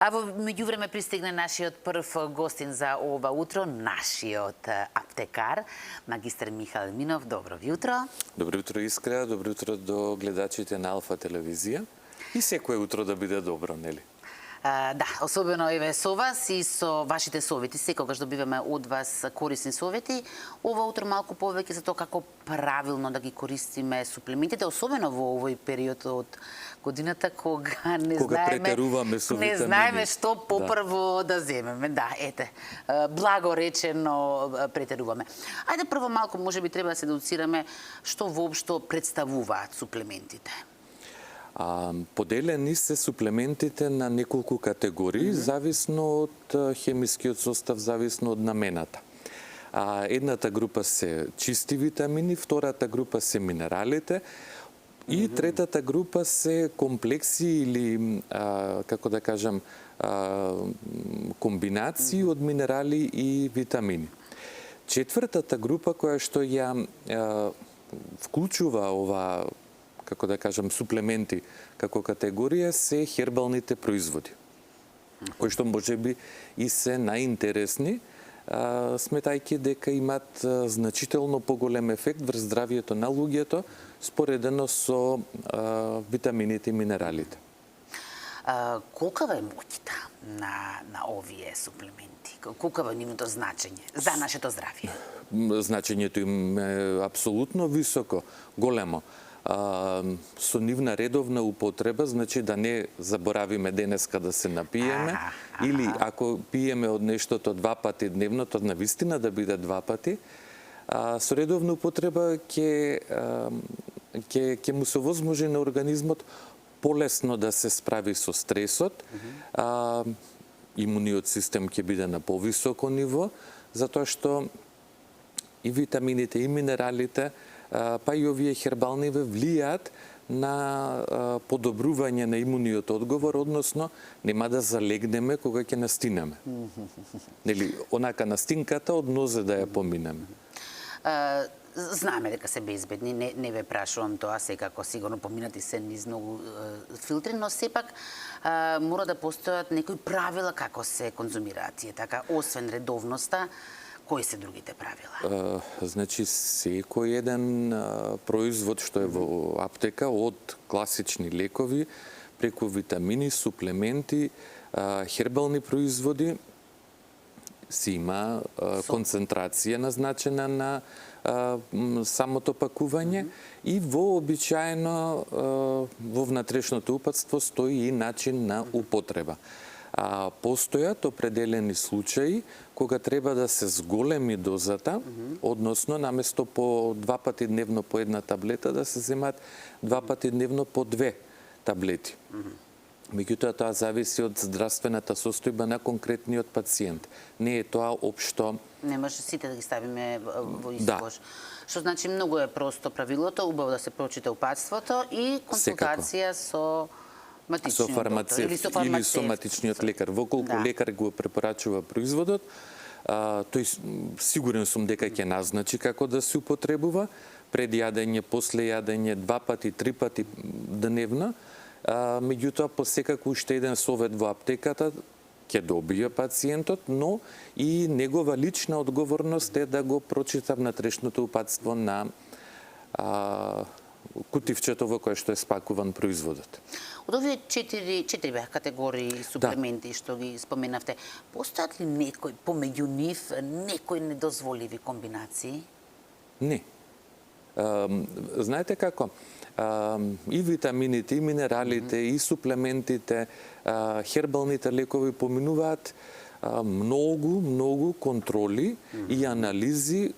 А во меѓувреме пристигна нашиот прв гостин за ова утро, нашиот аптекар, магистар Михаил Минов. Добро јутро. Добро утро, Искра. Добро утро до гледачите на Алфа телевизија. И секое утро да биде добро, нели? Да, особено еве со вас и со вашите совети. Секогаш добиваме од вас корисни совети. Ова утро малку повеќе за тоа како правилно да ги користиме суплементите, особено во овој период од годината кога не знаеме што попрво да земеме. Да, ете, благо речено претеруваме. Ајде прво малку можеби треба да се доцираме што воопшто представуваат суплементите. Поделени се суплементите на неколку категории, зависно од хемискиот состав, зависно од намената. Едната група се чисти витамини, втората група се минералите и третата група се комплекси или, како да кажам, комбинации од минерали и витамини. Четвртата група која што ја вклучува ова, како да кажам, суплементи како категорија се хербалните производи, кои што можеби и се најинтересни, сметајќи дека имат значително поголем ефект врз здравието на луѓето, споредено со витамините и минералите. Колкава е моќта на овие суплементи? Колкава е нивното значење за нашето здравје? Значењето им е апсолутно високо, големо. Со нивна редовна употреба, значи да не заборавиме денеска да се напиеме, или ако пиеме од нештото 2 пати дневно, тоа навистина да биде 2 пати, со редовна употреба ќе му се возможи на организмот полесно да се справи со стресот, имуниот систем ќе биде на повисоко ниво, затоа што и витамините и минералите, па и овие хербални влијаат на подобрување на имуниот одговор, односно нема да залегнеме кога ќе настинеме. Нели, онака настинката од нозе да ја поминеме. Знаеме дека се безбедни, не ве прашувам тоа, секако сигурно поминати се низ многу филтри, но сепак мора да постојат некои правила како се конзумираат тие, така, освен редовноста. Кои се другите правила? Значи, секој еден производ што е во аптека, од класични лекови, преку витамини, суплементи, хербални производи, си има концентрација назначена на самото пакување и вообичаено во внатрешното упатство стои и начин на употреба. Постојат определени случаи кога треба да се зголеми дозата, односно наместо по 2 пати дневно по 1 таблета да се земат 2 пати дневно по 2 таблети. Меѓутоа тоа зависи од здравствената состојба на конкретниот пациент. Не е тоа општо. Не може сите да ги ставиме во ист кош. Што значи многу е просто правилото, убаво да се прочита упатството и консултација со фармацевт или со матичниот лекар. Воколку лекар го препорачува производот, тој сигурен сум дека ќе назначи како да се употребува пред јадење, после јадење, 2 пати, 3 пати дневно. Меѓутоа, по секако уште еден совет во аптеката ќе добие пациентот, но и негова лична одговорност е да го прочита внатрешното упатство на кутивчето во кое што е спакуван производот. Од овие 4 категории суплементи што ги споменавте, постојат ли некои помеѓу нив некои недозволиви комбинации? Не. Знаете како? И витамините, и минералите, и суплементите, хербалните лекови поминуваат многу контроли и анализи,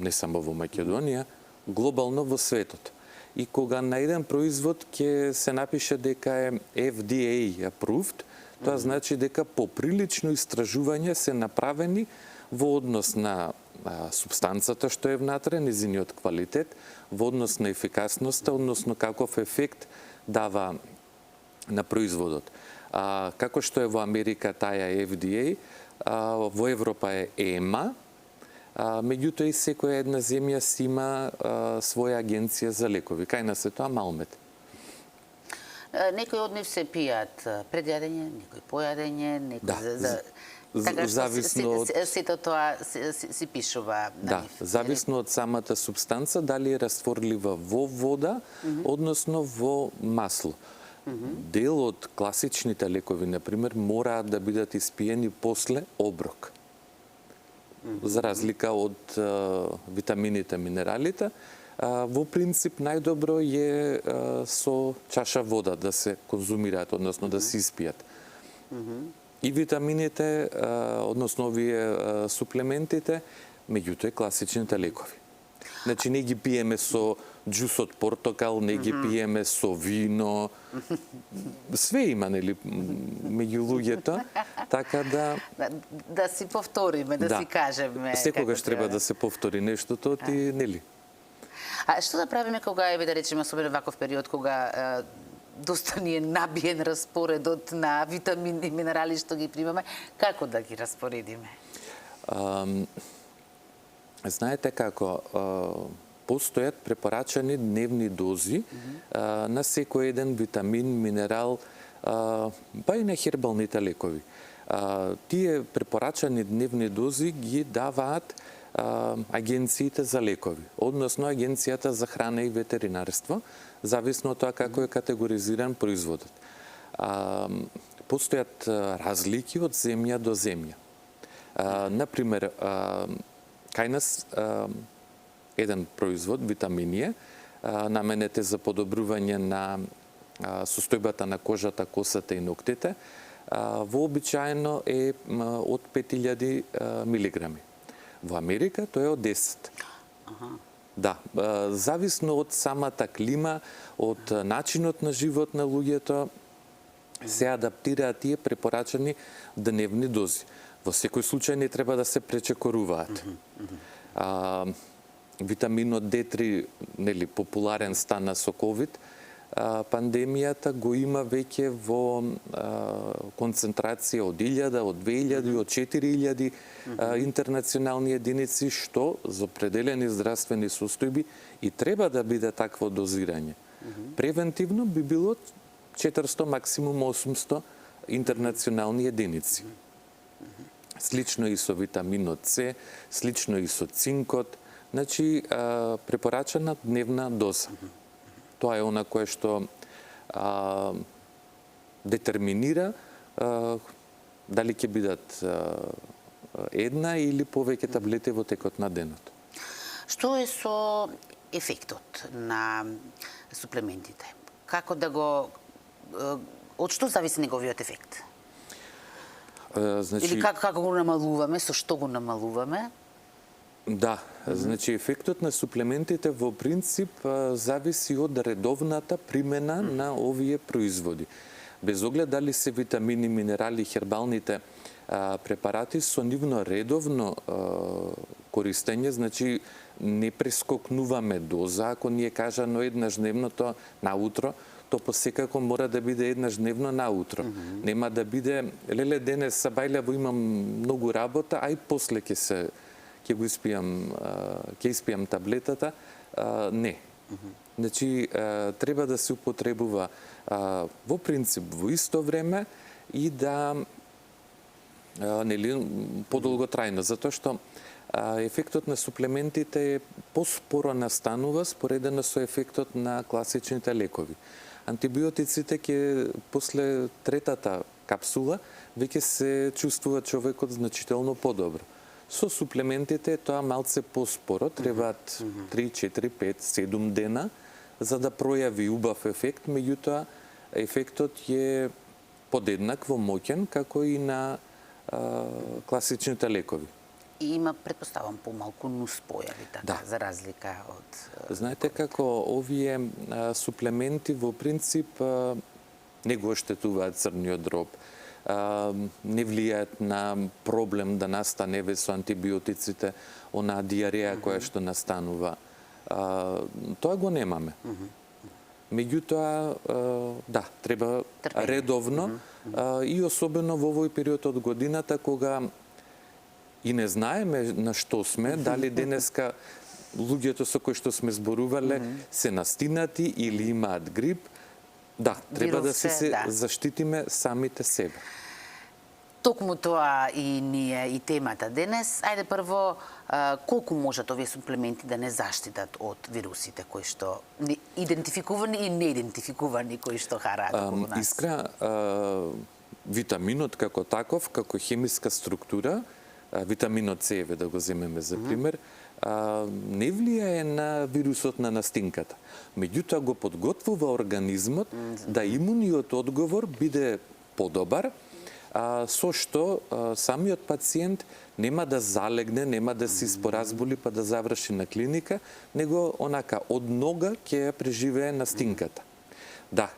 не само во Македонија, глобално во светот. И кога на еден производ ќе се напише дека е FDA approved, тоа значи дека поприлично истражување се направени во однос на субстанцата што е внатре, незиниот квалитет, во однос на ефикасноста, односно каков ефект дава на производот. Како што е во Америка таја FDA, во Европа е EMA, меѓутоа и секоја една земја си има своја агенција за лекови. Кај нас е тоа Малмет. Некои од нив се пијат пред јадење, некои по јадење, некои Да. Така што Зависно од... сето тоа си пишува на Да, нив. зависно од самата субстанца, дали е растворлива во вода, односно во масло. Дел од класичните лекови, например, мораат да бидат испиени после оброк. За разлика од витамините, минералите, во принцип најдобро е со чаша вода да се конзумираат, односно да се испијат. И витамините, односно овие суплементите, меѓутоа и класичните лекови. Значи не ги пиеме со џус од портокал, не ги пиеме со вино. Све има, нели, меѓу луѓето, така да... Да си повториме, да си кажеме. Секогаш треба да се повтори нештото, ти, нели? А што да правиме кога е, да речеме, особено ваков период, кога доста ни е набиен распоредот на витамини и минерали што ги примаме, како да ги распоредиме? Знаете како, постојат препорачани дневни дози на секој еден витамин, минерал, па и на хербалните лекови. Тие препорачани дневни дози ги даваат агенциите за лекови, односно Агенцијата за храна и ветеринарство, зависно од тоа како е категоризиран производот. Постојат разлики од земја до земја. Например, кај нас еден производ, витаминија, наменете за подобрување на состојбата на кожата, косата и ноктите, вообичаено е од 5000 милиграми. Во Америка тоа е од 10. Да, зависно од самата клима, од начинот на живот на луѓето, се адаптираат тие препорачани дневни дози. Во секој случај не треба да се пречекоруваат. Витаминот D3, нели, популарен стана со COVID, пандемијата го има веќе во концентрација од 1000, од 2000, од 4000 интернационални единици, што за определени здравствени состојби и треба да биде такво дозирање. Превентивно би било 400, максимум 800 интернационални единици. Слично и со витаминот С, слично и со цинкот, значи препорачана дневна доза. Тоа е она кое што детерминира дали ќе бидат една или повеќе таблети во текот на денот. Што е со ефектот на суплементите? Како да го... Од што зависи неговиот ефект? Значи... Или како го намалуваме, со што го намалуваме? Да, значи ефектот на суплементите во принцип зависи од редовната примена на овие производи. Без оглед дали се витамини, минерали, хербалните препарати со нивно редовно користење, значи не прескокнуваме доза, ако ни е кажано еднаш дневно, то наутро, то посекако мора да биде еднаш дневно наутро. Нема да биде, леле денес сабајлево имам многу работа, а и после ќе испијам таблетата. Не. Значи, треба да се употребува во принцип во исто време и да подолготрајно, затоа што ефектот на суплементите поспоро настанува споредено со ефектот на класичните лекови. Антибиотиците ќе после третата капсула веќе се чувствува човекот значително подобро. Со суплементите тоа малце поспоро, требаат 3, 4, 5, 7 дена за да пројави убав ефект, меѓутоа ефектот е подеднакво моќен како и на класичните лекови. И има, предпоставам, помалку нуспојави, така, да, за разлика од... Знаете како овие суплементи во принцип не го оштетуваат црниот дроб, не влијаат на проблем да настане со антибиотиците, онаа диареја која што настанува. Тоа го немаме. Меѓутоа, да, треба редовно и особено во овој период од годината кога и не знаеме на што сме, дали денеска луѓето со кои што сме зборувале се настинати или имаат грип, Да, треба да вирусе, се да. заштитиме самите себе. Токму тоа и ние и темата денес. Ајде прво, колку можат овие суплементи да не заштитат од вирусите кои што идентификувани и неидентификувани кои што хараат околу нас? Искра, витаминот како таков, како хемиска структура, витаминот С, еве да го земеме за пример, не влијае на вирусот на настинката. Меѓутоа го подготвува организмот да имуниот одговор биде подобар, со што самиот пациент нема да залегне, нема да се испоразболи па да заврши на клиника, него онака од нога ќе ја преживее настинката. Да,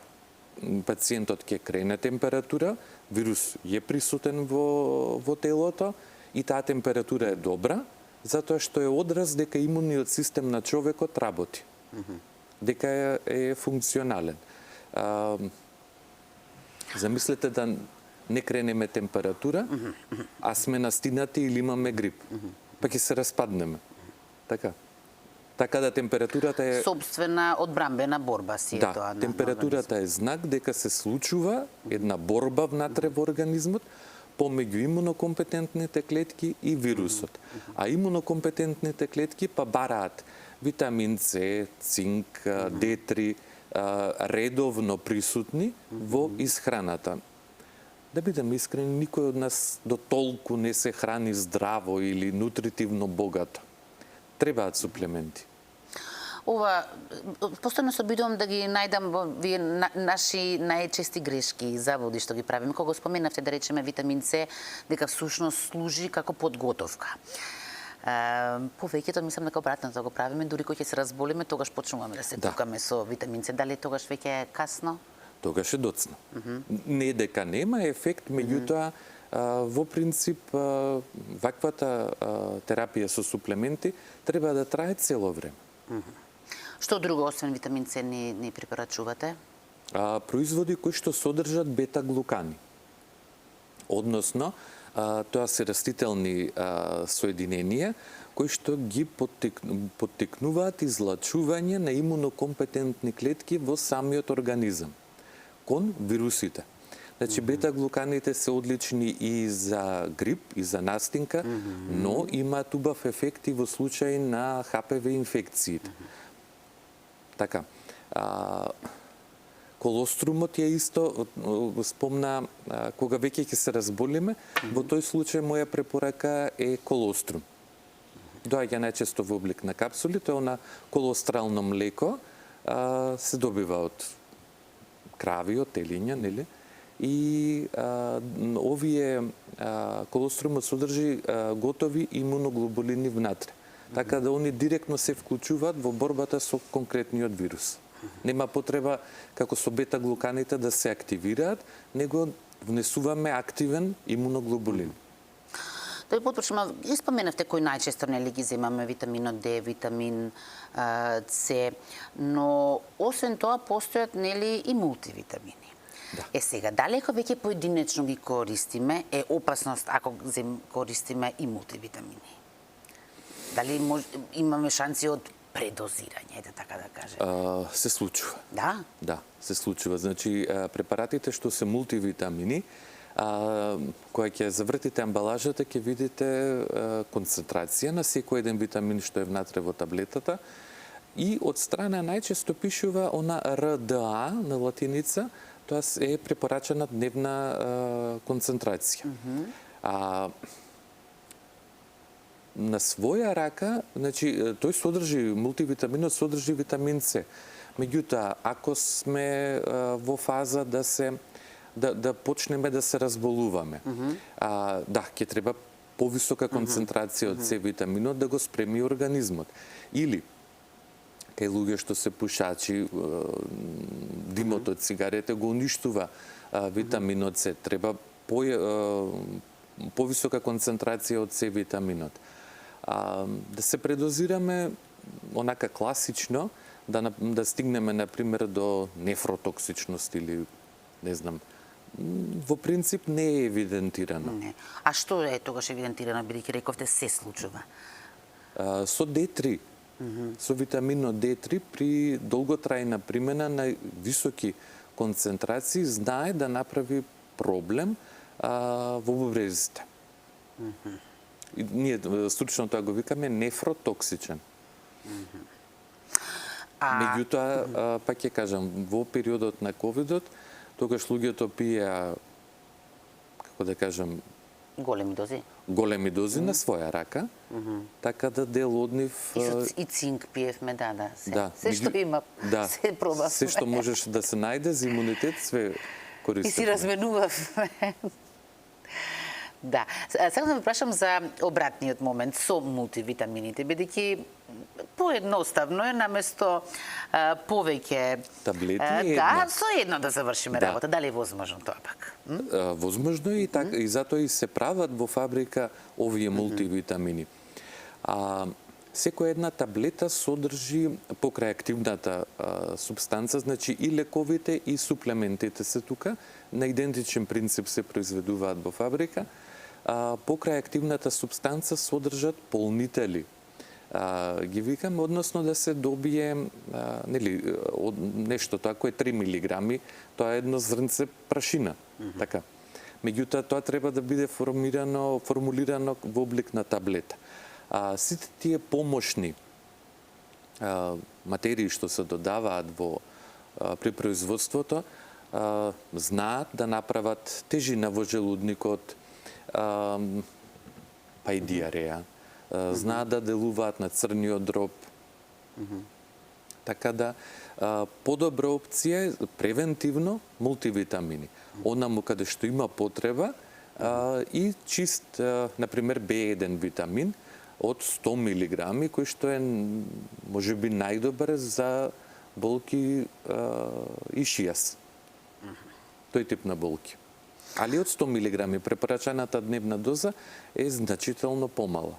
пациентот ќе крене температура, вирус е присутен во телото и таа температура е добра, затоа што е одраз дека имуниот систем на човекот работи. Дека е функционален. Замислете да не кренеме температура, а сме настинати или имаме грип. Па ќе се распаднеме. Така. Така да температурата е... Собствена одбрамбена борба си е Да, тоа. температурата е знак дека се случува една борба внатре во организмот помеѓу имунокомпетентните клетки и вирусот. А имунокомпетентните клетки па бараат витамин С, цинк, D3, редовно присутни во исхраната. Да бидеме искрени, никој од нас до толку не се храни здраво или нутритивно богато. Требаат суплементи. Ова, постојано се обидувам да ги најдам во вие наши најчести грешки и заводи што ги правиме. Кога го споменавте, да речеме, витамин С, дека всушност служи како подготовка. Повеќето мислам дека обратното го правиме, дури кога ќе се разболиме, тогаш почнуваме да се тукаме со витамин С. Дали тогаш веќе е касно? Тогаш е доцна. Не дека нема ефект, меѓутоа во принцип ваквата терапија со суплементи треба да трае цело време. Што друго освен витамин С ни препорачувате? Производи кои што содржат бета-глукани. Односно, тоа се растителни соединенија кои што ги поттикнуваат излачување на имунокомпетентни клетки во самиот организам кон вирусите. Значи, бета-глуканите се одлични и за грип, и за настинка, но имаат убав ефект и во случај на ХПВ инфекциите. Така. Колострумот е исто, спомна, кога веќе ќе се разболиме, во тој случај моја препорака е колострум. Доаѓа најчесто во облик на капсули, тоа е на колострално млеко, се добива од крави, од телиња, нели? И овие колострумот содржи готови имуноглобулини внатре. Така да они директно се вклучуваат во борбата со конкретниот вирус. Нема потреба, како со бета-глуканите, да се активираат, него внесуваме активен имуноглобулин. Да поточно, ги споменавте кои најчесто нели ги земаме, витаминот Д, витамин С, но освен тоа постојат нели и мултивитамини. Да. Сега, дали ако веќе поединечно ги користиме, е опасност ако користиме и мултивитамини? Дали имаме шанси од предозирање, така да кажем? Се случува. Да? Да, се случува. Значи, препаратите што се мултивитамини, кога ќе завртите амбалажата, ќе видите концентрација на секој еден витамин што е внатре во таблетата и од страна најчесто пишува она РДА на латиница, тоа е препорачена дневна концентрација. На своја рака, значи, тој содржи, мултивитаминот содржи витамин С. Меѓутоа, ако сме во фаза да почнеме да се разболуваме, да, ќе треба повисока концентрација од С витаминот да го спреми организмот. Или, кај луѓе што се пушачи, димот од цигарете го уништува витаминот С. Треба повисока концентрација од С витаминот. Да се предозираме онака класично, да стигнеме, например, до нефротоксичност или, не знам, во принцип не е евидентирано. Не. А што е тогаш евидентирано, бидејќи рековте се случува? Со D3, со витаминот D3 при долготрајна примена на високи концентрации знае да направи проблем во бубрезите. И ние стручно тоа го викаме нефротоксичен. Меѓутоа, пак ќе кажам, во периодот на ковидот, тогаш луѓето пиеа, како да кажам, големи дози на своја рака, така да дел од нив... И цинк пиевме, да. Се што има, се пробавме. Се што можеш да се најде за имунитет, све користи. И си разменувавме. Да. Сега да ве прашам за обратниот момент со мултивитамините, бидејќи поедноставно е наместо повеќе таблети со едно да завршиме работа. Дали е возможно тоа пак? Возможно е и затоа и се прават во фабрика овие мултивитамини. Секоја една таблета содржи покрај активната субстанца, значи и лековите и суплементите се тука, на идентичен принцип се произведуваат во фабрика. Покрај активната субстанца содржат полнители. Ги викам, односно да се добие нешто тоа кое е 3 милиграми, тоа е едно зрнце прашина. Така. Меѓутоа тоа треба да биде формулирано во облик на таблета. Сите тие помошни материи што се додаваат при производството знаат да направат тежина во желудникот, па и диареја. Знаат да делуваат на црниот дроб. Така да, подобра опција е превентивно мултивитамини. Онаму каде што има потреба и чист, например, B1 витамин од 100 милиграми, кој што е можеби најдобар за болки ишијас. Тој тип на болки. Али од 100 милиграми препорачаната дневна доза е значително помала.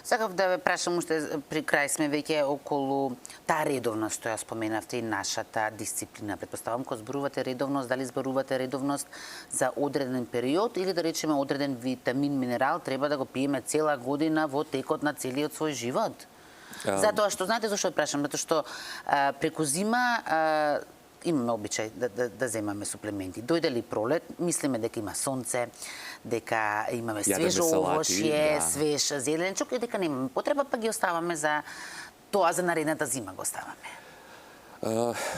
Сакав да ве прашам, уште при крај сме веќе околу таа редовност, што ја споменавте, и нашата дисциплина. Предпоставам, кога зборувате редовност, дали зборувате редовност за одреден период или да речеме одреден витамин, минерал, треба да го пиеме цела година во текот на целиот свој живот? Затоа што, знаете зашто ја прашам? Затоа што преку зима имаме обичај да земаме суплементи. Дојде ли пролет, мислиме дека има сонце, дека имаме свежо овошје, свеж зеленчук и дека немаме потреба, па ги оставаме за тоа за наредната зима го оставаме.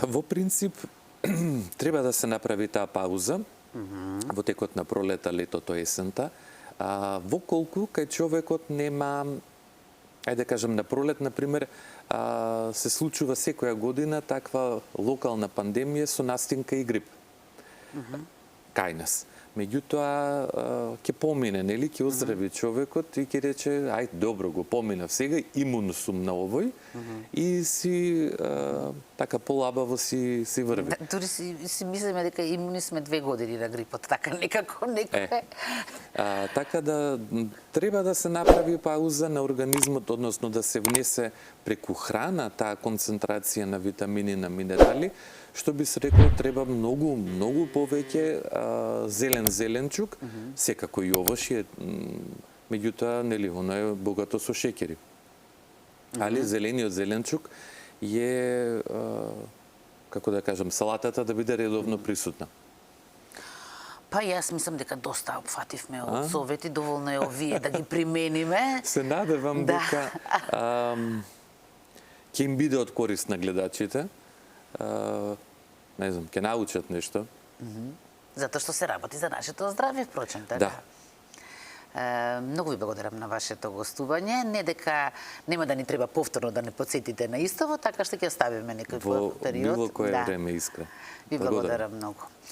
Во принцип треба да се направи таа пауза во текот на пролета, летото, есента, во колку кај човекот нема, ајде да кажем, на пролет, например, се случува секоја година таква локална пандемија со настинка и грип. Кај нас. Меѓутоа, ќе помине, нели, ќе оздрави човекот и ќе рече, ајде, добро, го поминав сега, имун сум на овој и си, така полабаво си врви. Дури си мислиме дека имуни сме 2 години на грипот, така некако. Така да треба да се направи пауза на организмот, односно да се внесе преку храна таа концентрација на витамини, на минерали, што би се рекол, треба многу повеќе зеленчук, секако и овошје, меѓутоа, нели, оно е богато со шеќери. Али зелениот зеленчук е, како да кажам, салатата да биде редовно присутна. Па јас мислам дека доста опфативме од совети, доволно е овие да ги примениме. Се надевам дека ќе им биде од корист на гледачите. Не знам, ќе научат нешто. Затоа што се работи за нашето здравје, впрочем, така. Да. Многу ви благодарам на вашето гостување. Не дека нема да ни треба повторно да не подсетите на истово, така што ќе оставиме некој период. Во било кое време, Искра. Ви благодарам многу.